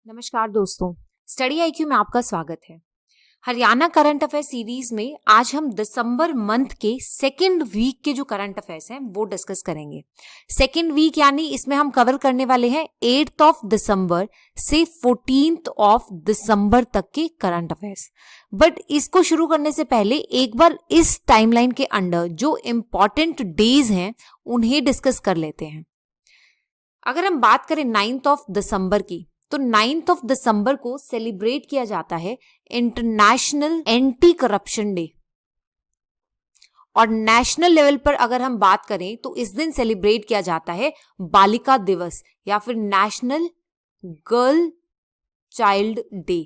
नमस्कार दोस्तों, study IQ में आपका स्वागत है। हरियाणा करंट अफेयर सीरीज में आज हम दिसंबर मंथ के सेकेंड वीक के जो करंट अफेयर्स हैं वो डिस्कस करेंगे। सेकेंड वीक यानी इसमें हम कवर करने वाले हैं 8th ऑफ दिसंबर से 14th ऑफ दिसंबर तक के करंट अफेयर्स। बट इसको शुरू करने से पहले एक बार इस टाइमलाइन के अंडर जो इम्पॉर्टेंट डेज हैं उन्हें डिस्कस कर लेते हैं। अगर हम बात करें 9th ऑफ दिसंबर की, तो 9th ऑफ दिसंबर को सेलिब्रेट किया जाता है इंटरनेशनल एंटी करप्शन डे। और नेशनल लेवल पर अगर हम बात करें तो इस दिन सेलिब्रेट किया जाता है बालिका दिवस या फिर नेशनल गर्ल चाइल्ड डे।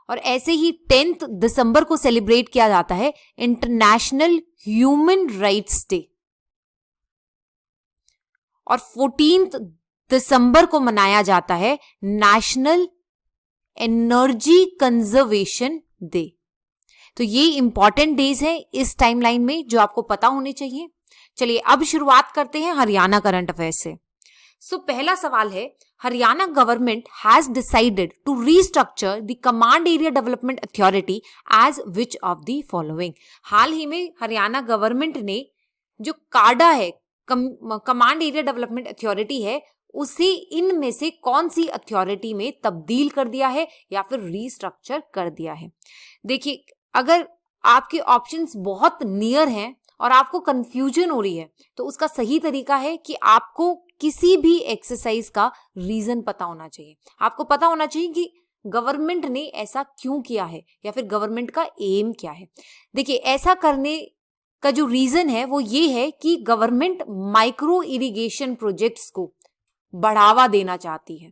और ऐसे ही 10th दिसंबर को सेलिब्रेट किया जाता है इंटरनेशनल ह्यूमन राइट्स डे। और 14th दिसंबर को मनाया जाता है नेशनल एनर्जी कंजर्वेशन डे। तो ये इंपॉर्टेंट डेज हैं इस टाइमलाइन में जो आपको पता होने चाहिए। चलिए अब शुरुआत करते हैं हरियाणा करंट अफेयर से। पहला सवाल है, Haryana government has decided to restructure the command area development authority as which of the following. हाल ही में हरियाणा गवर्नमेंट ने जो काडा है, कमांड एरिया डेवलपमेंट अथॉरिटी है, उसे इनमें से कौन सी अथॉरिटी में तब्दील कर दिया है या फिर रीस्ट्रक्चर कर दिया है। देखिए, अगर आपके ऑप्शंस बहुत नियर हैं और आपको कंफ्यूजन हो रही है तो उसका सही तरीका है कि आपको किसी भी एक्सरसाइज का रीजन पता होना चाहिए। आपको पता होना चाहिए कि गवर्नमेंट ने ऐसा क्यों किया है या फिर गवर्नमेंट का एम क्या है। देखिए, ऐसा करने का जो रीजन है वो ये है कि गवर्नमेंट माइक्रो इरिगेशन प्रोजेक्ट्स को बढ़ावा देना चाहती है।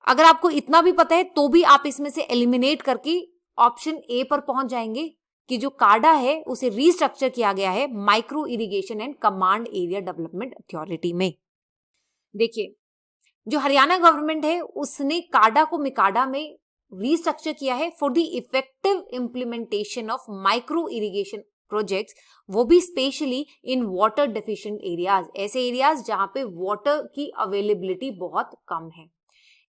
अगर आपको इतना भी पता है तो भी आप इसमें से एलिमिनेट करके ऑप्शन ए पर पहुंच जाएंगे कि जो काडा है उसे रीस्ट्रक्चर किया गया है micro irrigation and command area development authority में। देखिए, जो हरियाणा गवर्नमेंट है उसने काडा को मिकाडा में रीस्ट्रक्चर किया है for the effective implementation of micro irrigation projects, वो भी specially in water deficient areas, ऐसे एरियाज जहां पे वाटर की अवेलेबिलिटी बहुत कम है।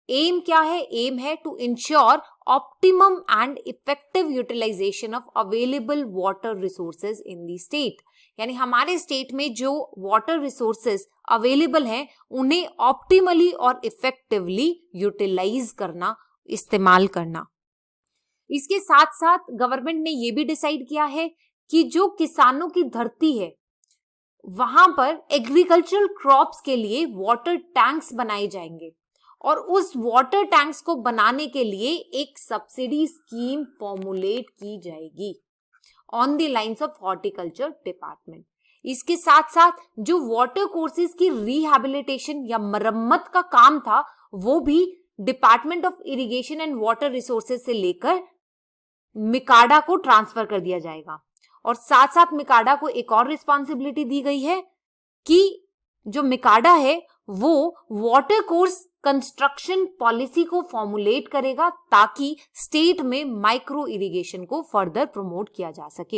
एम क्या है? एम है to ensure optimum and effective utilisation of available water resources in the state. यानी हमारे स्टेट में जो वाटर रिसोर्सेज अवेलेबल हैं उन्हें ऑप्टिमली और इफेक्टिवली यूटिलाइज करना, इस्तेमाल करना। इसके साथ साथ गवर्नमेंट ने यह भी डिसाइड किया है कि जो किसानों की धरती है वहां पर एग्रीकल्चरल क्रॉप्स के लिए वाटर टैंक्स बनाए जाएंगे और उस वाटर टैंक्स को बनाने के लिए एक सब्सिडी स्कीम फॉर्मुलेट की जाएगी on the lines of horticulture department. इसके साथ साथ जो वाटर कोर्सेज की रिहैबिलिटेशन या मरम्मत का काम था वो भी department of irrigation and water resources से लेकर मिकाडा को ट्रांसफर कर दिया जाएगा। और साथ साथ मिकाडा को एक और रिस्पॉन्सिबिलिटी दी गई है कि जो मिकाडा है वो वाटर कोर्स कंस्ट्रक्शन पॉलिसी को फॉर्मुलेट करेगा ताकि स्टेट में माइक्रो इरिगेशन को फर्दर प्रमोट किया जा सके।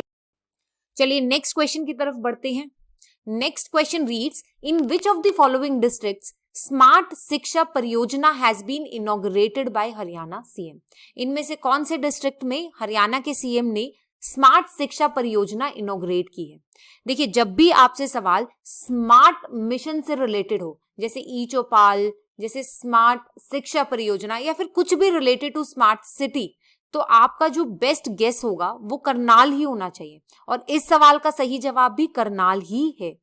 चलिए नेक्स्ट क्वेश्चन की तरफ बढ़ते हैं। Next question reads, in which of the following districts smart Shiksha Pariyojana has been inaugurated by Haryana CM. इनमें से कौन से डिस्ट्रिक्ट में हरियाणा के सीएम ने स्मार्ट शिक्षा परियोजना इनॉग्रेट की है। देखिए, जब भी आपसे सवाल स्मार्ट मिशन से रिलेटेड हो, जैसे ई चौपाल, जैसे स्मार्ट शिक्षा परियोजना या फिर कुछ भी रिलेटेड टू स्मार्ट सिटी, तो आपका जो बेस्ट गेस होगा वो करनाल ही होना चाहिए। और इस सवाल का सही जवाब भी करनाल ही है।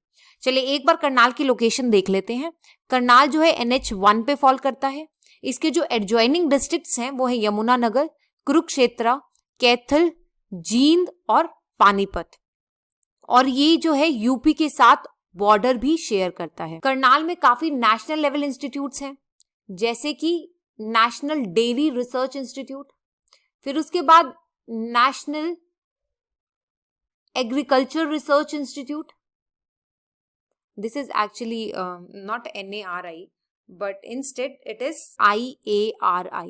चलिए एक बार करनाल की लोकेशन देख लेते हैं। करनाल जो है NH1 पे फॉल करता है। इसके जो एडजॉइनिंग डिस्ट्रिक्ट्स हैं वो है यमुनानगर, कुरुक्षेत्र, कैथल, जींद और पानीपत। और ये जो है यूपी के साथ बॉर्डर भी शेयर करता है। करनाल में काफी नेशनल लेवल इंस्टीट्यूट्स हैं, जैसे कि नेशनल डेयरी रिसर्च इंस्टीट्यूट, फिर उसके बाद national agriculture research institute. This is actually not NARI but instead it is IARI,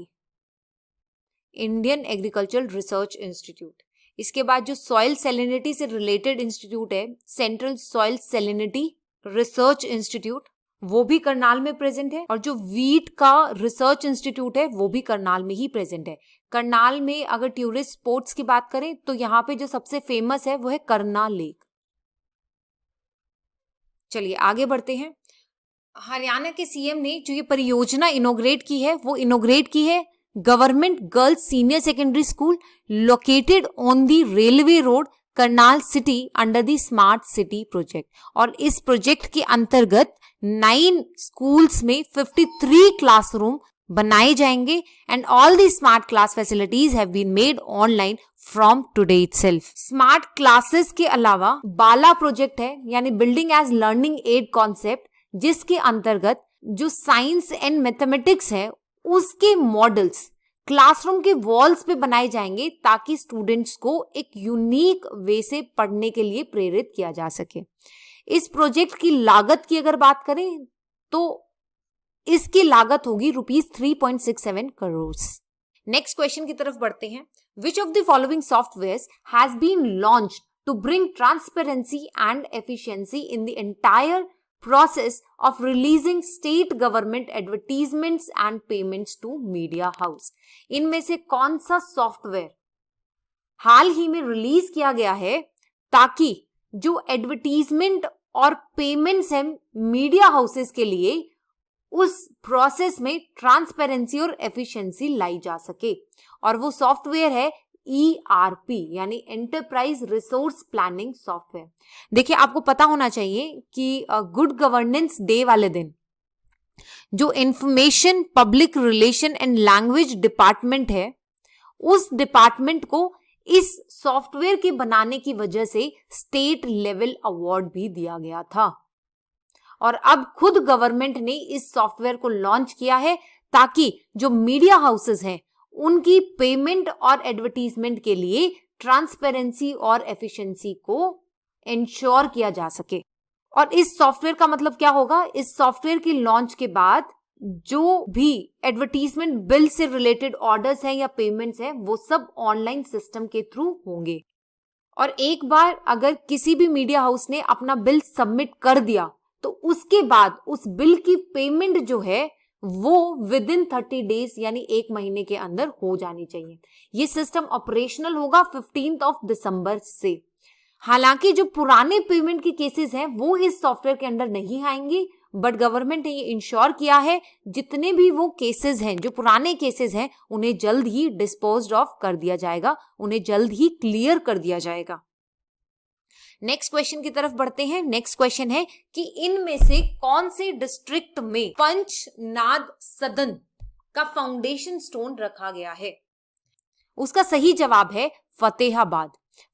Indian agricultural research institute. इसके बाद जो सॉइल सैलिनिटी से रिलेटेड इंस्टीट्यूट है, central soil salinity research institute, वो भी करनाल में प्रेजेंट है, और जो वीट का रिसर्च इंस्टीट्यूट है वो भी करनाल में ही प्रेजेंट है। करनाल में अगर टूरिस्ट स्पॉट्स की बात करें तो यहाँ पे जो सबसे फेमस है वो है करनाल लेक। चलिए आगे बढ़ते हैं। हरियाणा के सीएम ने जो ये परियोजना इनोग्रेट की है वो इनोग्रेट की है government girls senior secondary school located on the railway road Karnal city under the smart city project. और इस प्रोजेक्ट के अंतर्गत 9 स्कूल्स में 53 क्लासरूम बनाए जाएंगे and all the smart class facilities have been made online from today itself. Smart classes के अलावा BaLA project है, यानी building as learning aid concept, जिसके अंतर्गत जो साइंस एंड मैथमेटिक्स है उसके मॉडल्स क्लासरूम के वॉल्स पे बनाए जाएंगे ताकि स्टूडेंट्स को एक यूनिक वे से पढ़ने के लिए प्रेरित किया जा सके। इस प्रोजेक्ट की लागत की अगर बात करें तो इसकी लागत होगी ₹3.67 करोड़। नेक्स्ट क्वेश्चन की तरफ बढ़ते हैं। Which of the following softwares has been launched to bring transparency and efficiency in the entire process of releasing state government advertisements and payments to media house? इनमें से कौन सा सॉफ्टवेयर हाल ही में रिलीज किया गया है ताकि जो एडवर्टीजमेंट और पेमेंट्स हैं मीडिया हाउसेस के लिए उस प्रोसेस में ट्रांसपेरेंसी और एफिशिएंसी लाई जा सके? और वो सॉफ्टवेयर है ERP यानी एंटरप्राइज रिसोर्स प्लानिंग सॉफ्टवेयर। देखिए आपको पता होना चाहिए कि गुड गवर्नेंस डे वाले दिन जो information public relation and language department है उस डिपार्टमेंट को इस सॉफ्टवेयर के बनाने की वजह से स्टेट लेवल अवार्ड भी दिया गया था। और अब खुद गवर्नमेंट ने इस सॉफ्टवेयर को लॉन्च किया है ताकि जो मीडिया हाउसेस हैं उनकी पेमेंट और एडवर्टीजमेंट के लिए ट्रांसपेरेंसी और एफिशिएंसी को इंश्योर किया जा सके। और इस सॉफ्टवेयर का मतलब क्या होगा? इस सॉफ्टवेयर की लॉन्च के बाद जो भी एडवर्टीजमेंट बिल से रिलेटेड ऑर्डर्स हैं या पेमेंट्स हैं वो सब ऑनलाइन सिस्टम के थ्रू होंगे। और एक बार अगर किसी भी मीडिया हाउस ने अपना बिल सबमिट कर दिया तो उसके बाद उस बिल की पेमेंट जो है वो विद इन 30 डेज यानी 1 महीने के अंदर हो जानी चाहिए। ये सिस्टम ऑपरेशनल होगा 15 दिसंबर से। हालांकि जो पुराने पेमेंट के केसेस हैं वो इस सॉफ्टवेयर के अंदर नहीं आएंगे, बट गवर्नमेंट ने ये इंश्योर किया है जितने भी वो केसेस हैं जो पुराने केसेस हैं उन्हें जल्द ही डिस्पोज्ड ऑफ कर दिया जाएगा, उन्हें जल्द ही क्लियर कर दिया जाएगा। नेक्स्ट क्वेश्चन की तरफ बढ़ते हैं। नेक्स्ट क्वेश्चन है कि इनमें से कौन से डिस्ट्रिक्ट में पंचनाद सदन का फाउंडेशन स्टोन रखा गया है? उसका सही जवाब है फतेहाबाद।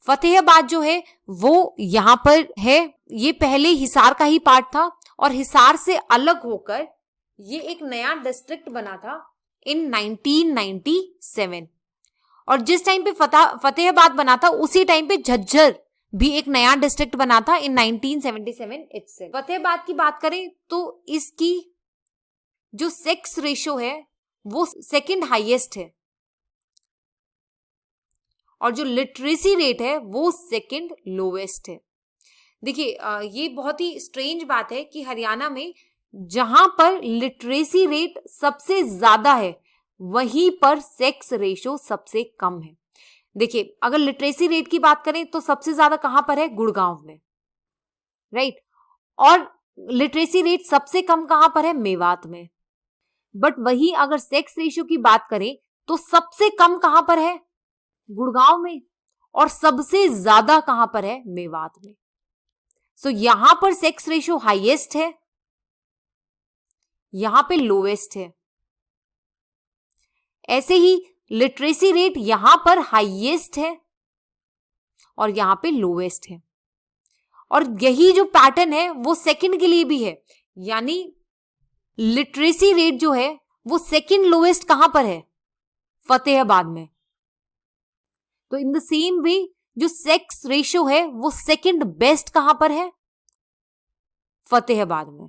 फतेहाबाद जो है वो यहां पर है। ये पहले हिसार का ही पार्ट था और हिसार से अलग होकर ये एक नया डिस्ट्रिक्ट बना था इन 1997। और जिस टाइम पे फतेहाबाद बना था उसी टाइम पे झज्जर भी एक नया डिस्ट्रिक्ट बना था इन 1977 itself। फतेहाबाद की बात करें तो इसकी जो सेक्स रेशो है वो सेकंड हाईएस्ट है और जो लिटरेसी रेट है वो सेकंड लोवेस्ट है। देखिए ये बहुत ही स्ट्रेंज बात है कि हरियाणा में जहां पर लिटरेसी रेट सबसे ज्यादा है वहीं पर सेक्स रेशो सबसे कम है। देखिए अगर लिटरेसी रेट की बात करें तो सबसे ज्यादा कहां पर है? गुड़गांव में, राइट। और लिटरेसी रेट सबसे कम कहां पर है? मेवात में। बट वही अगर सेक्स रेशियो की बात करें तो सबसे कम कहां पर है? गुड़गांव में। और सबसे ज्यादा कहां पर है? मेवात में। सो यहां पर सेक्स रेशियो हाईएस्ट है, यहां पे लोवेस्ट है। ऐसे ही लिटरेसी रेट यहां पर हाईएस्ट है और यहां पे लोवेस्ट है। और यही जो पैटर्न है वो सेकंड के लिए भी है, यानी लिटरेसी रेट जो है वो सेकंड लोवेस्ट कहां पर है? फतेहाबाद में। तो इन द सेम वे जो सेक्स रेशियो है वो सेकंड बेस्ट कहां पर है? फतेहाबाद में।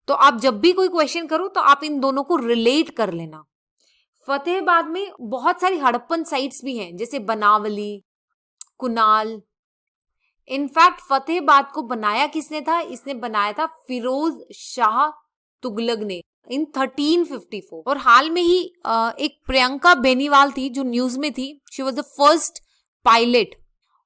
तो आप जब भी कोई क्वेश्चन करो तो आप इन दोनों को रिलेट कर लेना। फतेहाबाद में बहुत सारी हड़प्पन साइट्स भी हैं जैसे बनावली, कुनाल, इनफैक्ट फतेहाबाद को बनाया किसने था? इसने बनाया था फिरोज शाह तुगलक ने इन 1354। और हाल में ही एक प्रियंका बेनीवाल थी जो न्यूज में थी, she was the first pilot.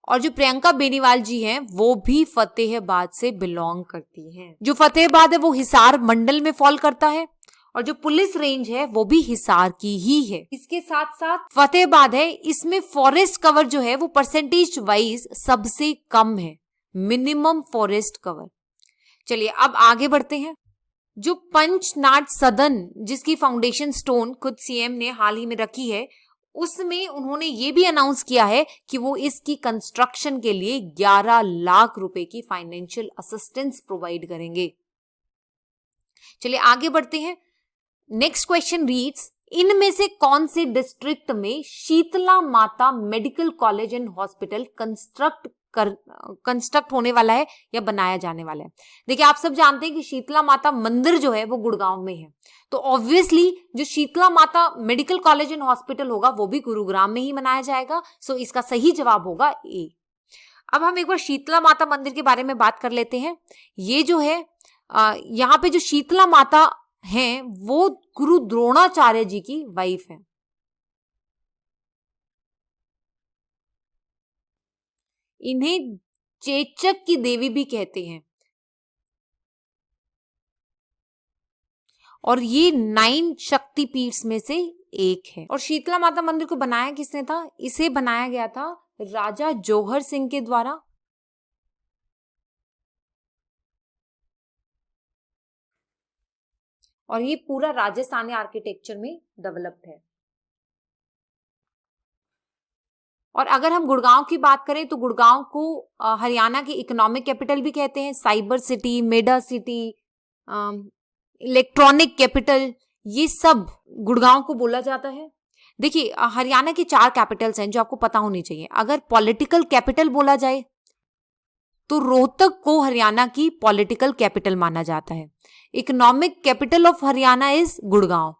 और जो प्रियंका बेनीवाल जी हैं वो भी फतेहाबाद से बिलोंग करती हैं। जो फतेहाबाद है वो हिसार मंडल में फॉल करता है और जो पुलिस रेंज है वो भी हिसार की ही है। इसके साथ साथ फतेहाबाद है, इसमें फॉरेस्ट कवर जो है वो परसेंटेज वाइज सबसे कम है, मिनिमम फॉरेस्ट कवर। चलिए अब आगे बढ़ते हैं। जो पंचनाद सदन जिसकी फाउंडेशन स्टोन खुद सीएम ने हाल ही में रखी है, उसमें उन्होंने ये भी अनाउंस किया है कि वो इसकी कंस्ट्रक्शन के लिए 11 लाख रुपए की फाइनेंशियल असिस्टेंस प्रोवाइड करेंगे। चलिए आगे बढ़ते हैं। नेक्स्ट क्वेश्चन रीड्स, इनमें से कौन से डिस्ट्रिक्ट में शीतला माता medical college and hospital construct होने वाला है या बनाया जाने वाला है? देखिए आप सब जानते हैं कि शीतला माता मंदिर जो है वो गुड़गांव में है, तो ऑब्वियसली जो शीतला माता मेडिकल कॉलेज एंड हॉस्पिटल होगा वो भी गुरुग्राम में ही बनाया जाएगा। सो इसका सही जवाब होगा ए। अब हम एक बार शीतला माता मंदिर के बारे में बात कर लेते हैं। ये जो है यहाँ पे जो शीतला माता हैं वो गुरु द्रोणाचार्य जी की वाइफ है। इन्हें चेचक की देवी भी कहते हैं और ये 9 शक्तिपीठ में से एक है। और शीतला माता मंदिर को बनाया किसने था? इसे बनाया गया था राजा जौहर सिंह के द्वारा। और ये पूरा राजस्थानी आर्किटेक्चर में डेवलप्ड है। और अगर हम गुड़गांव की बात करें तो गुड़गांव को हरियाणा की इकोनॉमिक कैपिटल भी कहते हैं, cyber city, media city, electronic capital, ये सब गुड़गांव को बोला जाता है। देखिए हरियाणा की 4 कैपिटल्स हैं जो आपको पता होनी चाहिए। अगर पॉलिटिकल कैपिटल बोला जाए तो रोहतक को हरियाणा की पॉलिटिकल कैपिटल माना जाता है। Economic capital of Haryana is Gurgaon.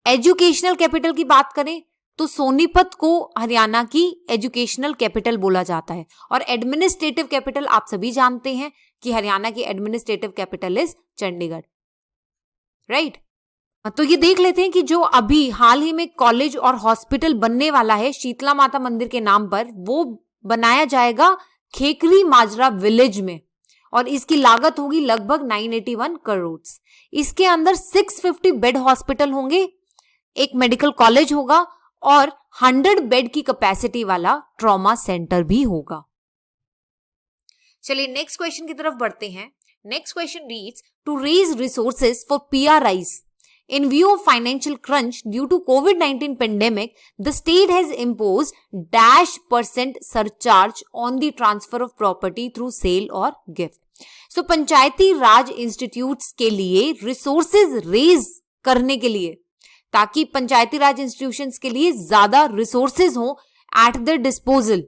Educational capital की बात करें तो सोनीपत को हरियाणा की एजुकेशनल कैपिटल बोला जाता है। और एडमिनिस्ट्रेटिव कैपिटल आप सभी जानते हैं कि हरियाणा की administrative capital is Chandigarh, right. तो ये देख लेते हैं कि जो अभी हाल ही में कॉलेज और हॉस्पिटल बनने वाला है शीतला माता मंदिर के नाम पर, वो बनाया जाएगा खेकरी माजरा विलेज में और इसकी लागत होगी लगभग 981 करोड़। इसके अंदर 650 बेड हॉस्पिटल होंगे, एक मेडिकल कॉलेज होगा और 100 बेड की कैपेसिटी वाला ट्रॉमा सेंटर भी होगा। चलिए नेक्स्ट क्वेश्चन की तरफ बढ़ते हैं। Next question reads, to raise resources for PRIs in view of financial crunch due to COVID-19 pandemic, the state has imposed -% surcharge on the transfer of property through sale or gift. So Panchayati Raj institutes के लिए resources raise करने के लिए, ताकि पंचायती राज institutions के लिए ज्यादा resources हो एट द डिस्पोजल,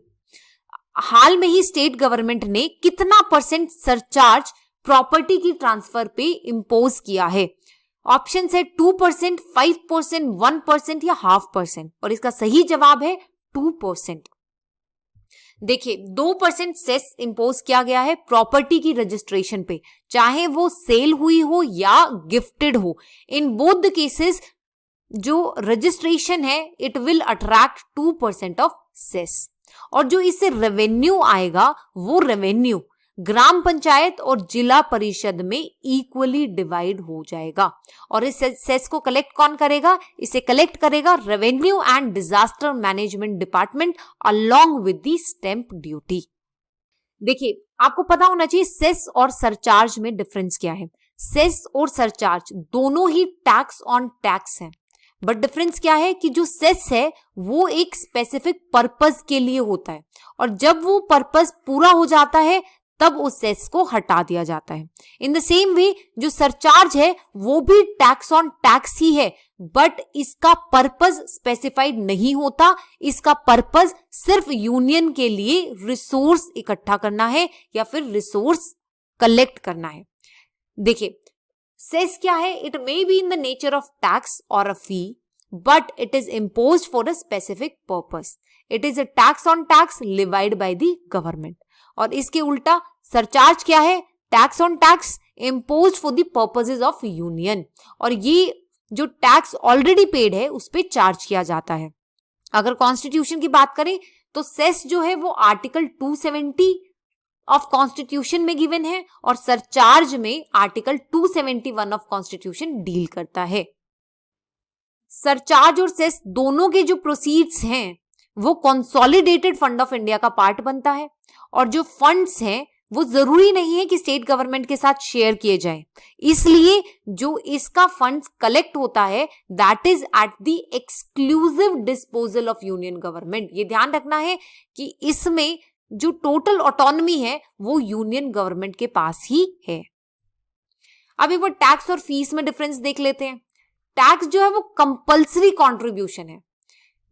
हाल में ही स्टेट गवर्नमेंट ने कितना % सरचार्ज प्रॉपर्टी की ट्रांसफर पे इंपोज किया है? ऑप्शन है 2%, 5%, 1% या 0.5%। और इसका सही जवाब है 2%। देखिए 2% सेस इंपोज किया गया है प्रॉपर्टी की रजिस्ट्रेशन पे, चाहे वो सेल हुई हो या गिफ्टेड हो। इन बोथ द केसेस जो रजिस्ट्रेशन है it will attract 2% of cess. और जो इससे रेवेन्यू आएगा वो रेवेन्यू ग्राम पंचायत और जिला परिषद में इक्वली डिवाइड हो जाएगा। और इस सेस को कलेक्ट कौन करेगा? इसे कलेक्ट करेगा revenue and disaster management department along with the stamp duty. देखिए आपको पता होना चाहिए सेस और सरचार्ज में डिफरेंस क्या है। सेस और सरचार्ज दोनों ही टैक्स ऑन टैक्स है, बट डिफरेंस क्या है कि जो सेस है वो एक स्पेसिफिक पर्पस के लिए होता है और जब वो पर्पस पूरा हो जाता है तब उस सेस को हटा दिया जाता है। इन द सेम वे जो सरचार्ज है वो भी टैक्स ऑन टैक्स ही है, बट इसका पर्पस स्पेसिफाइड नहीं होता। इसका पर्पस सिर्फ यूनियन के लिए रिसोर्स इकट्ठा करना है या फिर रिसोर्स कलेक्ट करना है। देखिए सेस क्या है? It may be in the nature of tax और अ फी, but it is imposed for a specific purpose. It is a tax on tax levied by the government. और इसके उल्टा सरचार्ज क्या है? Tax on tax imposed for the purposes of union. और ये जो tax already paid है उस पे चार्ज किया जाता है. अगर कॉन्स्टिट्यूशन की बात करें तो सेस जो है वो आर्टिकल 270 ऑफ कॉन्स्टिट्यूशन में गिवन है और सरचार्ज में आर्टिकल 271 ऑफ कॉन्स्टिट्यूशन डील करता है. सरचार्ज और सेस दोनों के जो प्रोसीड्स हैं वो कंसोलिडेटेड फंड ऑफ इंडिया का पार्ट बनता है और जो फंड्स हैं वो जरूरी नहीं है कि स्टेट गवर्नमेंट के साथ शेयर किए जाएं. इसलिए जो इसका फंड्स कलेक्ट होता है that is at the exclusive disposal of union government. ये ध्यान रखना है कि इसमें जो टोटल ऑटोनॉमी है वो यूनियन गवर्नमेंट के पास ही है. अब एक बार टैक्स और फीस में डिफरेंस देख लेते हैं. टैक्स जो है वो कंपल्सरी कॉन्ट्रीब्यूशन है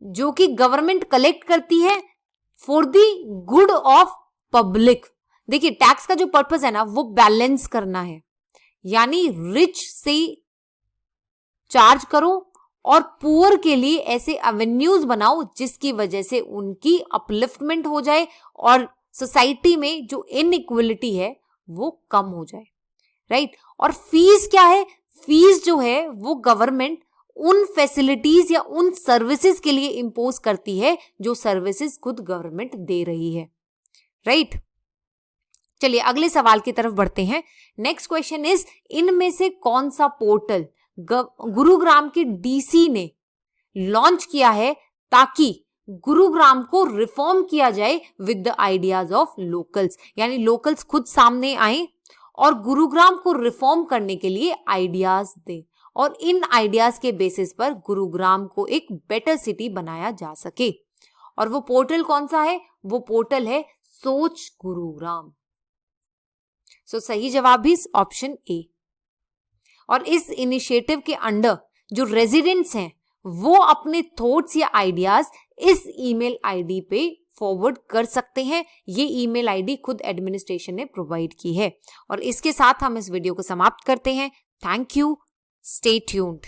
जो कि गवर्नमेंट कलेक्ट करती है for the good of public. देखिए टैक्स का जो पर्पस है ना वो बैलेंस करना है, यानी रिच से चार्ज करो और पुअर के लिए ऐसे एवेन्यूज बनाओ जिसकी वजह से उनकी अपलिफ्टमेंट हो जाए और सोसाइटी में जो इनइक्वलिटी है वो कम हो जाए. राइट. और फीस क्या है? फीस जो है वो गवर्नमेंट उन फैसिलिटीज या उन सर्विसेज के लिए इंपोज करती है जो सर्विसेज खुद गवर्नमेंट दे रही है. राइट. चलिए अगले सवाल की तरफ बढ़ते हैं. नेक्स्ट क्वेश्चन इज, इनमें से कौन सा पोर्टल गुरुग्राम के डीसी ने लॉन्च किया है ताकि गुरुग्राम को रिफॉर्म किया जाए with the ideas of locals. यानी लोकल्स खुद सामने आए और गुरुग्राम को रिफॉर्म करने के लिए आइडियाज दें और इन आइडियाज के बेसिस पर गुरुग्राम को एक बेटर सिटी बनाया जा सके. और वो पोर्टल कौन सा है? वो पोर्टल है सोच गुरुग्राम. सो सही जवाब भी ऑप्शन ए. और इस इनिशिएटिव के अंडर जो रेजिडेंट्स हैं वो अपने थॉट्स या आइडियाज इस ईमेल आईडी पे फॉरवर्ड कर सकते हैं. ये ईमेल आईडी खुद एडमिनिस्ट्रेशन ने प्रोवाइड की है. और इसके साथ हम इस वीडियो को समाप्त करते हैं. Thank you. Stay tuned.